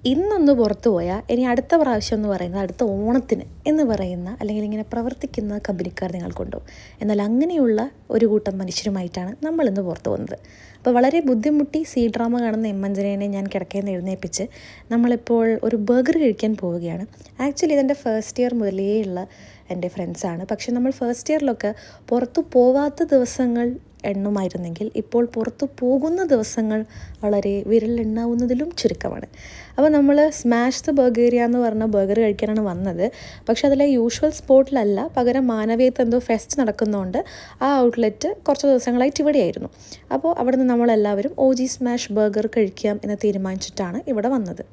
ഇന്നൊന്ന് പുറത്തു പോയാൽ ഇനി അടുത്ത പ്രാവശ്യം എന്ന് പറയുന്നത് അടുത്ത ഓണത്തിന് എന്ന് പറയുന്ന അല്ലെങ്കിൽ ഇങ്ങനെ പ്രവർത്തിക്കുന്ന കമ്പനിക്കാർ നിങ്ങൾക്കുണ്ടോ? എന്നാൽ അങ്ങനെയുള്ള ഒരു കൂട്ടം മനുഷ്യരുമായിട്ടാണ് നമ്മളിന്ന് പുറത്തു പോകുന്നത്. അപ്പോൾ വളരെ ബുദ്ധിമുട്ടി സീ ഡ്രാമ കാണുന്ന എമ്മഞ്ചനേനെ ഞാൻ കിടക്കയിൽ നിന്ന് എഴുന്നേൽപ്പിച്ച് നമ്മളിപ്പോൾ ഒരു ബർഗർ കഴിക്കാൻ പോവുകയാണ്. ആക്ച്വലി ഇതെൻ്റെ ഫസ്റ്റ് ഇയർ മുതലേ ഉള്ള എൻ്റെ ഫ്രണ്ട്സാണ്. പക്ഷേ നമ്മൾ ഫസ്റ്റ് ഇയറിലൊക്കെ പുറത്തു പോകാത്ത ദിവസങ്ങൾ എണ്ണുമായിരുന്നെങ്കിൽ ഇപ്പോൾ പുറത്തു പോകുന്ന ദിവസങ്ങൾ വളരെ വിരലെണ്ണാവുന്നതിലും ചുരുക്കമാണ്. അപ്പോൾ നമ്മൾ സ്മാഷ് ദ ബർഗേറിയ എന്ന് പറഞ്ഞ ബർഗർ കഴിക്കാനാണ് വന്നത്. പക്ഷേ അതിലെ യൂഷ്വൽ സ്പോട്ടിലല്ല, പകരം മാനവീയത്ത് എന്തോ ഫെസ്റ്റ് നടക്കുന്നതുകൊണ്ട് ആ ഔട്ട്ലെറ്റ് കുറച്ച് ദിവസങ്ങളായിട്ട് ഇവിടെയായിരുന്നു. അപ്പോൾ അവിടെ നിന്ന് നമ്മളെല്ലാവരും OG സ്മാഷ് ബർഗർ കഴിക്കാം എന്ന് തീരുമാനിച്ചിട്ടാണ് ഇവിടെ വന്നത്.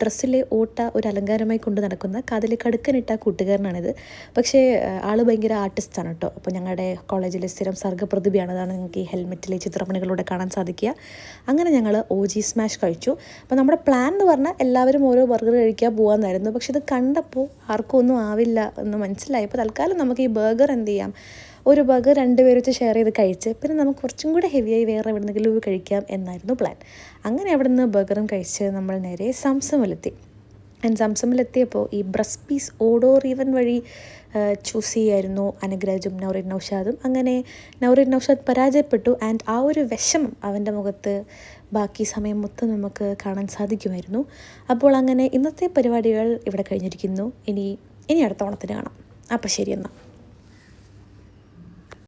ഡ്രസ്സിലെ ഓട്ട ഒരു അലങ്കാരമായി കൊണ്ട് നടക്കുന്ന കാതിൽ കടുക്കനിട്ട കൂട്ടുകാരനാണിത്. പക്ഷേ ആൾ ഭയങ്കര ആർട്ടിസ്റ്റാണ് കേട്ടോ. അപ്പോൾ ഞങ്ങളുടെ കോളേജിലെ സ്ഥിരം സർഗ്ഗപ്രതിഭയാണ്. അതാണ് നിങ്ങൾക്ക് ഈ ഹെൽമെറ്റിലെ ചിത്രപ്പണികളിലൂടെ കാണാൻ സാധിക്കുക. അങ്ങനെ ഞങ്ങൾ OG സ്മാഷ് കഴിച്ചു. അപ്പോൾ നമ്മുടെ പ്ലാൻ എന്ന് പറഞ്ഞാൽ എല്ലാവരും ഓരോ ബർഗർ കഴിക്കാൻ പോകാമെന്നായിരുന്നു. പക്ഷെ ഇത് കണ്ടപ്പോൾ ആർക്കും ഒന്നും ആവില്ല എന്ന് മനസ്സിലായി. അപ്പോൾ തൽക്കാലം നമുക്ക് ഈ ബർഗർ എന്ത് ചെയ്യാം, ഒരു ബർഗർ 2 പേര് വെച്ച് ഷെയർ ചെയ്ത് കഴിച്ച് പിന്നെ നമുക്ക് കുറച്ചും കൂടെ ഹെവിയായി വേറെ എവിടെന്നെങ്കിലും കഴിക്കാം എന്നായിരുന്നു പ്ലാൻ. അങ്ങനെ അവിടെ നിന്ന് ബർഗറും കഴിച്ച് നമ്മൾ നേരെ സംസമിലെത്തി. ആൻഡ് സംസമിലെത്തിയപ്പോൾ ഈ ബ്രസ്റ്റ് പീസ് ഓഡോ റീവൻ വഴി ചൂസ് ചെയ്യായിരുന്നു അനുഗ്രജും നൗറിൻ നൗഷാദും. അങ്ങനെ നൗറിൻ നൗഷാദ് പരാജയപ്പെട്ടു. ആൻഡ് ആ ഒരു വിഷമം അവൻ്റെ മുഖത്ത് ബാക്കി സമയം മൊത്തം നമുക്ക് കാണാൻ സാധിക്കുമായിരുന്നു. അപ്പോൾ അങ്ങനെ ഇന്നത്തെ പരിപാടികൾ ഇവിടെ കഴിഞ്ഞിരിക്കുന്നു. ഇനി അടുത്ത ഓണത്തിന് കാണാം. അപ്പോൾ ശരി എന്നാൽ.